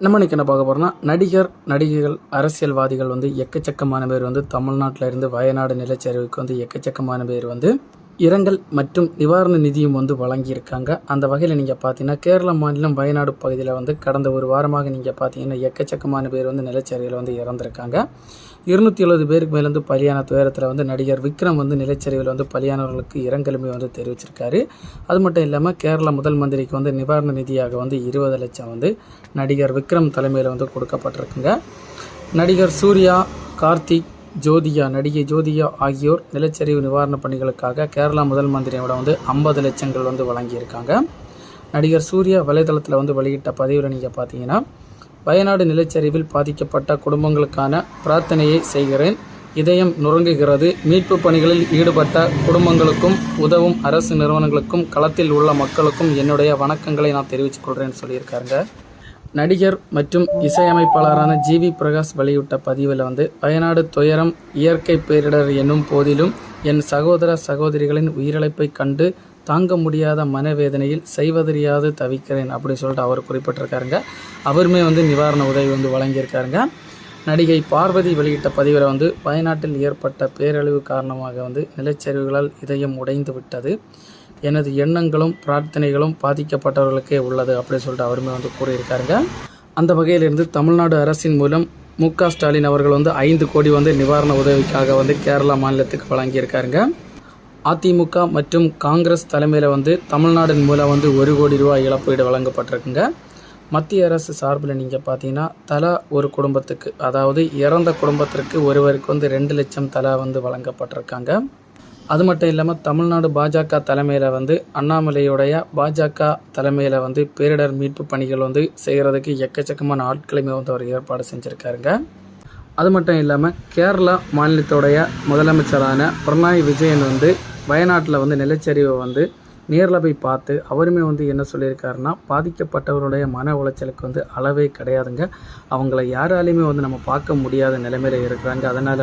நம்ம இன்றைக்கி என்ன பார்க்க போகிறோம்னா, நடிகைகள், அரசியல்வாதிகள் எக்கச்சக்கமான பேர் தமிழ்நாட்டில் இருந்து வயநாடு நிலச்சரிவுக்கு எக்கச்சக்கமான பேர் இரங்கல் மற்றும் நிவாரண நிதியும் வழங்கியிருக்காங்க. அந்த வகையில் நீங்கள் பார்த்தீங்கன்னா, கேரள மாநிலம் வயநாடு பகுதியில் கடந்த ஒரு வாரமாக நீங்கள் பார்த்தீங்கன்னா எக்கச்சக்கமான பேர் நிலச்சரிவில் இறந்திருக்காங்க. 270 பேருக்கு மேலே பலியான துயரத்தில் நடிகர் விக்ரம் நிலச்சரிவில் பலியானவர்களுக்கு இரங்கலுமே தெரிவிச்சிருக்காரு. அது மட்டும் இல்லாமல் கேரள முதல் மந்திரிக்கு நிவாரண நிதியாக 20 லட்சம் நடிகர் விக்ரம் தலைமையில் கொடுக்கப்பட்டிருக்குங்க. நடிகர் சூர்யா, கார்த்திக், நடிகை ஜோதிகா ஆகியோர் நிலச்சரிவு நிவாரணப் பணிகளுக்காக கேரளா முதல் மந்திரியோட 50 லட்சங்கள் வழங்கியிருக்காங்க. நடிகர் சூர்யா வலைதளத்தில் வெளியிட்ட பதிவில் நீங்கள் பார்த்தீங்கன்னா, வயநாடு நிலச்சரிவில் பாதிக்கப்பட்ட குடும்பங்களுக்கான பிரார்த்தனையை செய்கிறேன். இதயம் நுறங்குகிறது. மீட்பு பணிகளில் ஈடுபட்ட குடும்பங்களுக்கும் உதவும் அரசு நிறுவனங்களுக்கும் களத்தில் உள்ள மக்களுக்கும் என்னுடைய வணக்கங்களை நான் தெரிவித்துக் கொள்கிறேன்னு சொல்லியிருக்காருங்க. நடிகர் மற்றும் இசையமைப்பாளரான ஜிவி பிரகாஷ் வெளியிட்ட பதிவில் வயநாடு துயரம் இயற்கை பேரிடர் என்னும் போதிலும் என் சகோதர சகோதரிகளின் உயிரிழப்பை கண்டு தாங்க முடியாத மனவேதனையில் செய்வதறியாது தவிக்கிறேன் அப்படின்னு சொல்லிட்டு அவர் குறிப்பிட்டிருக்காருங்க. அவருமே நிவாரண உதவி வழங்கியிருக்காருங்க. நடிகை பார்வதி வெளியிட்ட பதிவில் வயநாட்டில் ஏற்பட்ட பேரழிவு காரணமாக நிலச்சரிவுகளால் இதயம் உடைந்து விட்டது. எனது எண்ணங்களும் பிரார்த்தனைகளும் பாதிக்கப்பட்டவர்களுக்கே உள்ளது அப்படின்னு சொல்லிட்டு அவருமே கூறியிருக்காருங்க. அந்த வகையிலிருந்து தமிழ்நாடு அரசின் மூலம் மு.க. ஸ்டாலின் அவர்கள் 5 கோடி நிவாரண உதவிக்காக கேரளா மாநிலத்துக்கு வழங்கியிருக்காருங்க. அதிமுக மற்றும் காங்கிரஸ் தலைமையில் தமிழ்நாடு மூலம் 1 கோடி ரூபாய் இழப்பீடு வழங்கப்பட்டிருக்குங்க. மத்திய அரசு சார்பில் நீங்கள் பார்த்தீங்கன்னா தலா ஒரு குடும்பத்துக்கு, அதாவது இறந்த குடும்பத்திற்கு ஒருவருக்கு 2 லட்சம் தலா வழங்கப்பட்டிருக்காங்க. அது மட்டும் இல்லாமல் தமிழ்நாடு பாஜக தலைமையில் அண்ணாமலையுடைய பாஜக தலைமையில் பேரிடர் மீட்பு பணிகள் செய்கிறதுக்கு எக்கச்சக்கமான ஆட்களையுமே அவர் ஏற்பாடு செஞ்சுருக்காருங்க. அது மட்டும் இல்லாமல் கேரளா மாநிலத்துடைய முதலமைச்சரான பினராயி விஜயன் வயநாட்டில் நிலச்சரிவை நேரில் போய் பார்த்து அவருமே என்ன சொல்லியிருக்காருன்னா, பாதிக்கப்பட்டவருடைய மன உளைச்சலுக்கு அளவே கிடையாதுங்க. அவங்கள யாராலையுமே நம்ம பார்க்க முடியாத நிலைமையில் இருக்கிறாங்க. அதனால்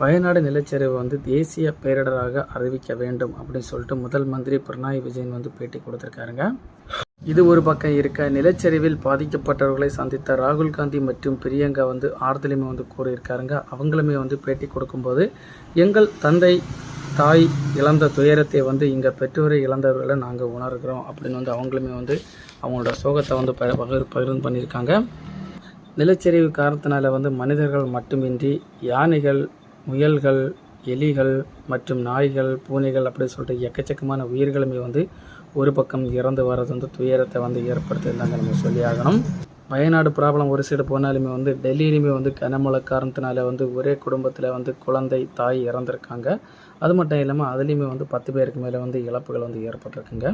வயநாடு நிலச்சரிவு தேசிய பேரிடராக அறிவிக்க வேண்டும் அப்படின்னு சொல்லிட்டு முதல் மந்திரி பினராயி விஜயன் பேட்டி கொடுத்துருக்காருங்க. இது ஒரு பக்கம் இருக்க, நிலச்சரிவில் பாதிக்கப்பட்டவர்களை சந்தித்த ராகுல் காந்தி மற்றும் பிரியங்கா ஆறுதலுமே கூறியிருக்காருங்க. அவங்களுமே பேட்டி கொடுக்கும்போது, எங்கள் தந்தை தாய் இழந்த துயரத்தை இங்கே பெற்றோரை இழந்தவர்களை நாங்கள் உணர்கிறோம் அப்படின்னு அவங்களுமே அவங்களோட சோகத்தை பகிர்ந்து பண்ணியிருக்காங்க. நிலச்சரிவு காரணத்தினால மனிதர்கள் மட்டுமின்றி யானைகள், முயல்கள், எலிகள் மற்றும் நாய்கள், பூனைகள் அப்படின்னு சொல்லிட்டு எக்கச்சக்கமான உயிர்களுமே ஒரு பக்கம் இறந்து வர்றது துயரத்தை ஏற்படுத்தியிருந்தாங்க நம்ம சொல்லி ஆகணும். வயநாடு ப்ராப்ளம் ஒரு சைடு போனாலுமே டெல்லியிலுமே கனமழை காரணத்தினால ஒரே குடும்பத்தில் குழந்தை, தாய் இறந்துருக்காங்க. அது மட்டும் இல்லாமல் அதுலேயுமே 10 பேருக்கு மேலே இழப்புகள் ஏற்பட்டிருக்குங்க.